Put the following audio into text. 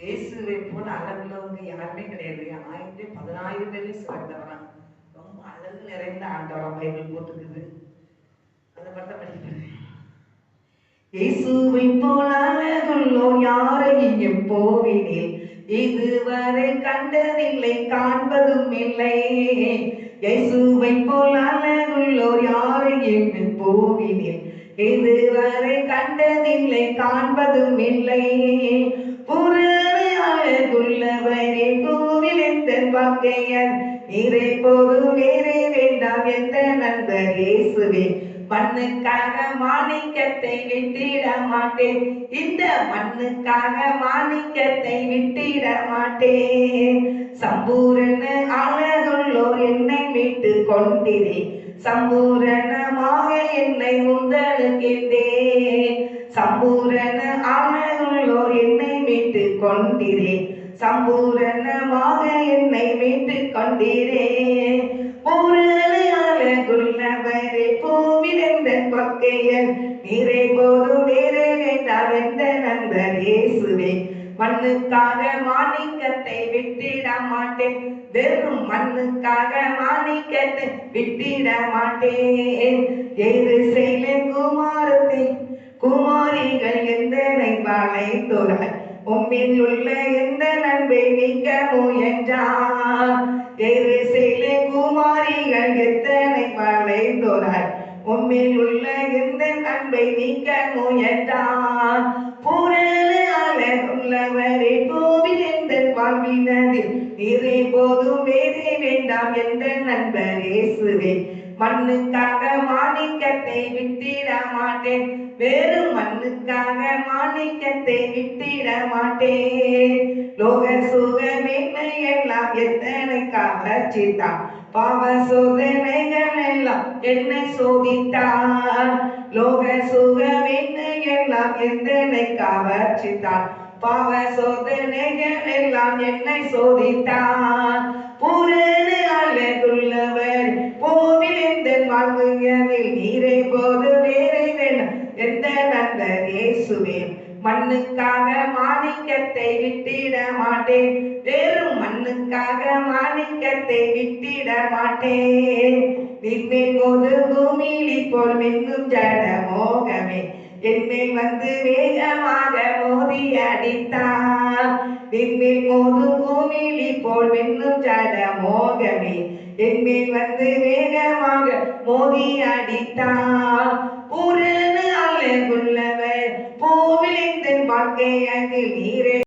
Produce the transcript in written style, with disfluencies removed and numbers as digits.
இயேசுவை போல அழகுள்ளவங்க யாருமே கிடையாது. 10,000 பேர்லயும் சிறந்தவரான். ரொம்ப அழகு நிறைந்த ஆண்டவரான் பைபிள் போட்டுக்குது. அதை மட்டும் படிக்கிறேன். இயேசுவை போல அழகுள்ளோர் யாரையும் எப்போவினில் இதுவரை கண்டதில்லை, காண்பதும் இல்லை. இயேசுவை போல் அழகுள்ளோர் யாரையும் எப்போவினில் இதுவரை கண்டதில்லை, காண்பதும் இல்லை. புறவே அழகுள்ளவரே கோவில் எந்த வாக்கையர் நீரை போதும் வேறே வேண்டாம் எந்த நண்பர் இயேசுவே. மண்ணுக்காக மாணிக்கத்தை விட்டிட மாட்டேன், இந்த மண்ணுக்காக மாணிக்கத்தை விட்டிட மாட்டேன். சம்பூரண அழகுள்ளோர் என்னை மீட்டு கொண்டிரே, சம்பூரணமாக என்னை உந்தனுக்கின்றே. சம்பூரண அழகுள்ளோர் என்னை மீட்டு கொண்டிரே, சம்பூரணமாக என்னை மீட்டு கொண்டிரே. அழகுள்ளவரே பூவிழந்த கொக்கையன் நீரை போதும் வேறே வேண்டாம் எந்த நண்பர் இயேசுவே. மண்ணுக்காக மாணிக்கத்தை விட்டிட மாட்டேன், வெறும் மண்ணுக்காக மாணிக்கத்தை விட்டிட மாட்டேன். எருசலேம் குமாரத்தை குமாரிகள் எந்தனை வளைத்தோராய், உம்மில் உள்ள எந்த நண்பை நீக்க முயன்றார். எருசலேம் குமாரிகள் எத்தனை வளைத்தோராய், உம்மில் உள்ள எந்த நண்பை நீக்க முயன்றார். பூரண அழகுள்ளவரே கோவில் எந்த வாழ்வினதில் நீரை போதும் வேறே வேண்டாம் என்ற நண்பர் இயேசுவே. மண்ணுக்காக மாணிக்கத்தை விட்டிட மாட்டேன், வெறும் மண்ணுக்காக மாணிக்கத்தை விட்டிட மாட்டேன். லோக சுகமேன்மை எல்லாம் எத்தனை காலச்சித்தான், பாவ சோதனைகள் எல்லாம் என்னை சோதித்தான். லோக சுகமேன்மை எல்லாம் எத்தனை காலச்சித்தான், பாவ சோதனைகள் எல்லாம் என்னை சோதித்தான். பூரண அழகுள்ளவர் கோவில் எந்த வாழ்வியலில் நீரை போது வேறே வேண்டாம் எந்த நண்பர் இயேசுவே. மண்ணுக்காக மாணிக்கத்தை விட்டிட மாட்டேன், வெறும் மண்ணுக்காக மாணிக்கத்தை விட்டிட மாட்டேன். நின்மேல் போது பூமியிலி போல் மின்னும் ஜட மோகமே என்னை வந்து வேகமாக மோதி அடித்தார். நின்மேல் மோதும் பூமியிலி போல் மின்னும் ஜட மோகமே என்னை வந்து வேகமாக மோதி அடித்தார். பூரண அழகுள்ளவர் பூவில் எந்த வாழ்க்கை அதில் நீரே